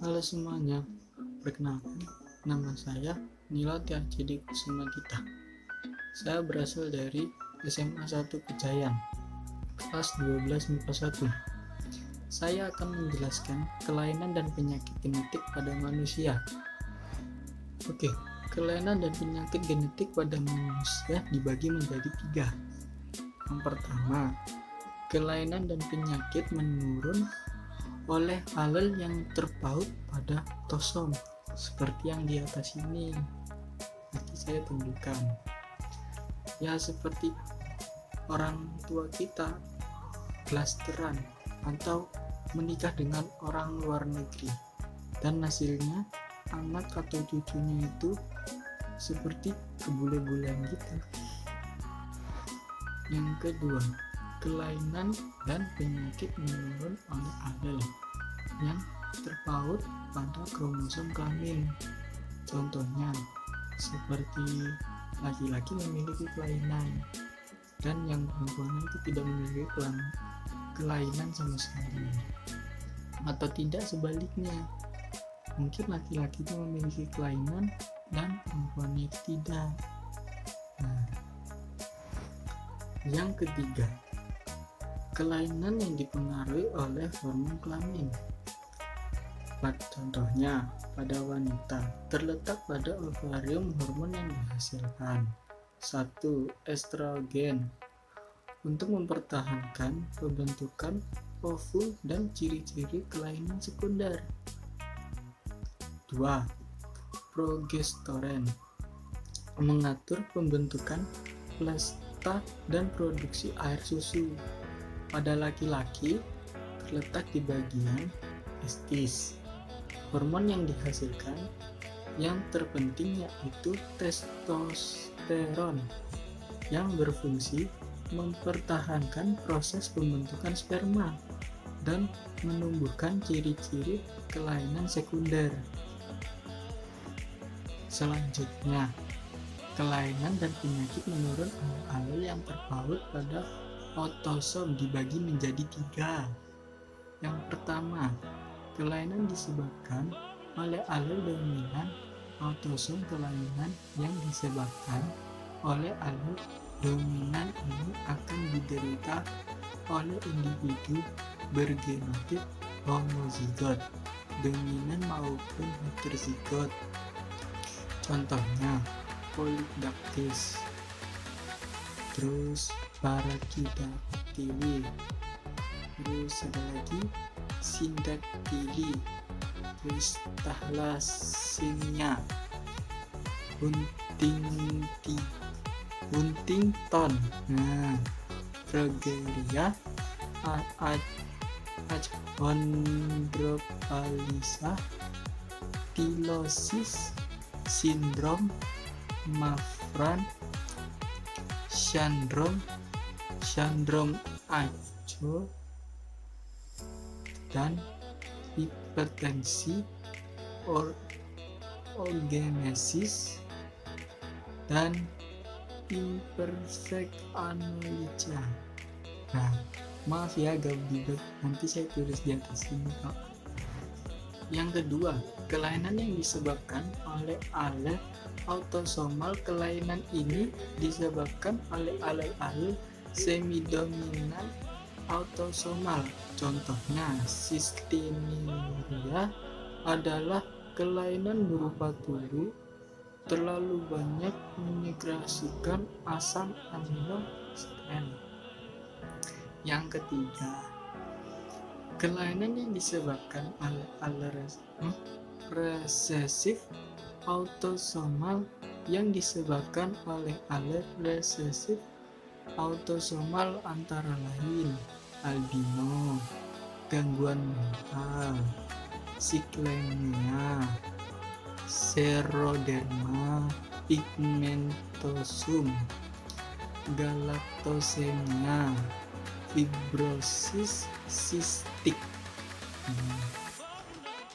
Halo semuanya, perkenalkan, nama saya Nila Tiajedi Kusuma Gita. Saya berasal dari SMA 1 Kejayan, kelas 12 MIPA 1. Saya akan menjelaskan kelainan dan penyakit genetik pada manusia. Oke, kelainan dan penyakit genetik pada manusia dibagi menjadi 3. Yang pertama, kelainan dan penyakit menurun oleh alel yang terpaut pada autosom seperti yang di atas ini. Nanti saya tunjukkan. Ya, seperti orang tua kita blasteran atau menikah dengan orang luar negeri dan hasilnya anak atau cucunya itu seperti kebule-bulean gitu. Yang kedua, kelainan dan penyakit menurun oleh alel yang terpaut pada kromosom kelamin. Contohnya, seperti laki-laki memiliki kelainan dan yang perempuan itu tidak memiliki kelainan sama sekali. Atau tidak sebaliknya, mungkin laki-laki itu memiliki kelainan dan perempuannya itu tidak. Nah, yang ketiga, kelainan yang dipengaruhi oleh hormon kelamin. Contohnya, pada wanita terletak pada ovarium hormon yang dihasilkan. 1. Estrogen untuk mempertahankan pembentukan ovum dan ciri-ciri kelainan sekunder. 2. Progesteron mengatur pembentukan plasta dan produksi air susu. Pada laki-laki terletak di bagian testis. Hormon yang dihasilkan yang terpenting yaitu testosteron yang berfungsi mempertahankan proses pembentukan sperma dan menumbuhkan ciri-ciri kelainan sekunder. Selanjutnya, kelainan dan penyakit menurun alel yang terpaut pada autosom dibagi menjadi 3. Yang pertama, kelainan disebabkan oleh alel dominan autosom. Kelainan yang disebabkan oleh alel dominan ini akan diderita oleh individu bergenotip homozigot, dominan maupun heterozigot. Contohnya, Polydactyls, terus Brachydactyly, terus ada lagi Syndactyly, terus Thalassemia, Huntington, Progeria, Achondroplasia, Pilosis syndrome, Marfan syndrome, Acho, dan hipertensi, orgenesis, dan imperfect aneurysm. Nah, maaf ya agak belibet, nanti saya tulis di atas ini kok. Yang kedua, kelainan yang disebabkan oleh alel autosomal. Kelainan ini disebabkan oleh alel semidominan autosomal. Contohnya, cystinuria adalah kelainan berupa tulu terlalu banyak menyekresikan asam amino asid. Yang ketiga, kelainan yang disebabkan oleh resesif autosomal yang disebabkan oleh alel resesif autosomal antara lain albino, gangguan mental, siklemia, seroderma pigmentosum, galaktosemia, fibrosis sistik.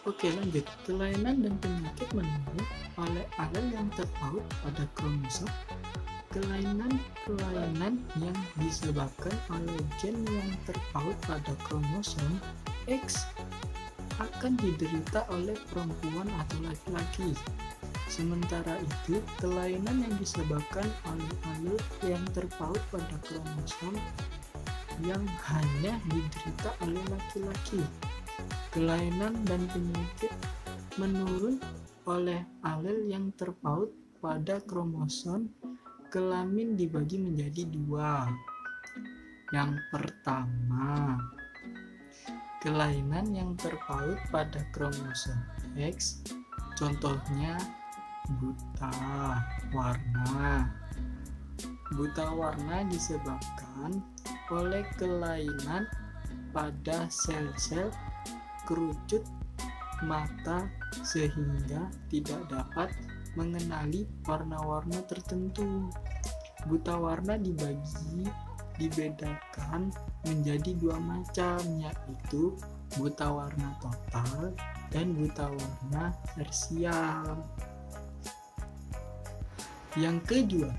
Oke, lanjut. Kelainan dan penyakit menurun oleh alel yang terpaut pada kromosom. Kelainan yang disebabkan oleh gen yang terpaut pada kromosom X akan diderita oleh perempuan atau laki-laki. Sementara itu, kelainan yang disebabkan oleh alel yang terpaut pada kromosom yang hanya diderita oleh laki-laki. Kelainan dan penyakit menurun oleh alel yang terpaut pada kromosom kelamin dibagi menjadi dua. Yang pertama, kelainan yang terpaut pada kromosom X, contohnya buta warna. Buta warna disebabkan oleh kelainan pada sel-sel kerucut mata sehingga tidak dapat mengenali warna-warna tertentu. Buta warna dibedakan menjadi dua macam, yaitu buta warna total dan buta warna parsial. Yang kedua,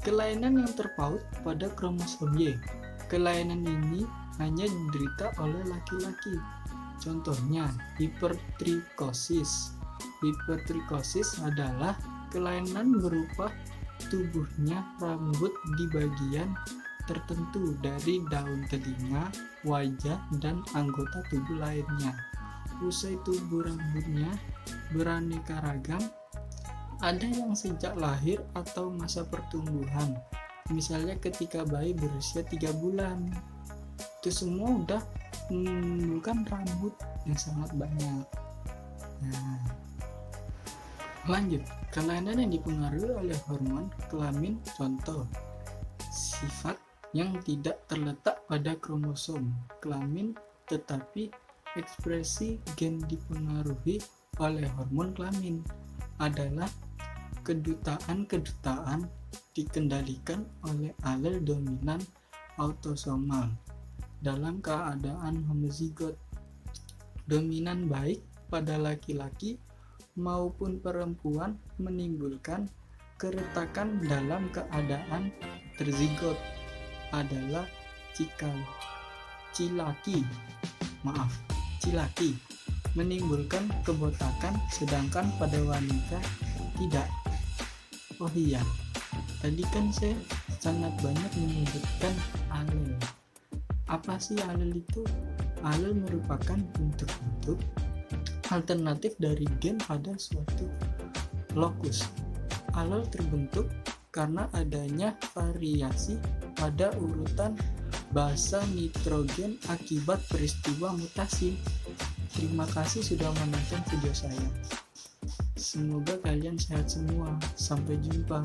kelainan yang terpaut pada kromosom Y. Kelainan ini hanya diderita oleh laki-laki. Contohnya, hipertrikosis. Hipertrikosis adalah kelainan berupa tubuhnya rambut di bagian tertentu dari daun telinga, wajah, dan anggota tubuh lainnya. Usai tumbuh rambutnya beraneka ragam, ada yang sejak lahir atau masa pertumbuhan. Misalnya ketika bayi berusia 3 bulan. Itu semua udah menimbulkan rambut yang sangat banyak. Nah, lanjut, kelainan yang dipengaruhi oleh hormon kelamin, contoh sifat yang tidak terletak pada kromosom kelamin tetapi ekspresi gen dipengaruhi oleh hormon kelamin adalah kedutaan dikendalikan oleh alel dominan autosomal dalam keadaan homozigot. Dominan baik pada laki-laki maupun perempuan menimbulkan keretakan dalam keadaan terzigot adalah cilaki menimbulkan kebotakan, sedangkan pada wanita tidak. Oh iya, tadi kan saya sangat banyak menyebutkan alel. Apa sih alel itu? Alel merupakan bentuk-bentuk alternatif dari gen pada suatu lokus. Alel terbentuk karena adanya variasi pada urutan basa nitrogen akibat peristiwa mutasi. Terima kasih sudah menonton video saya. Semoga kalian sehat semua. Sampai jumpa.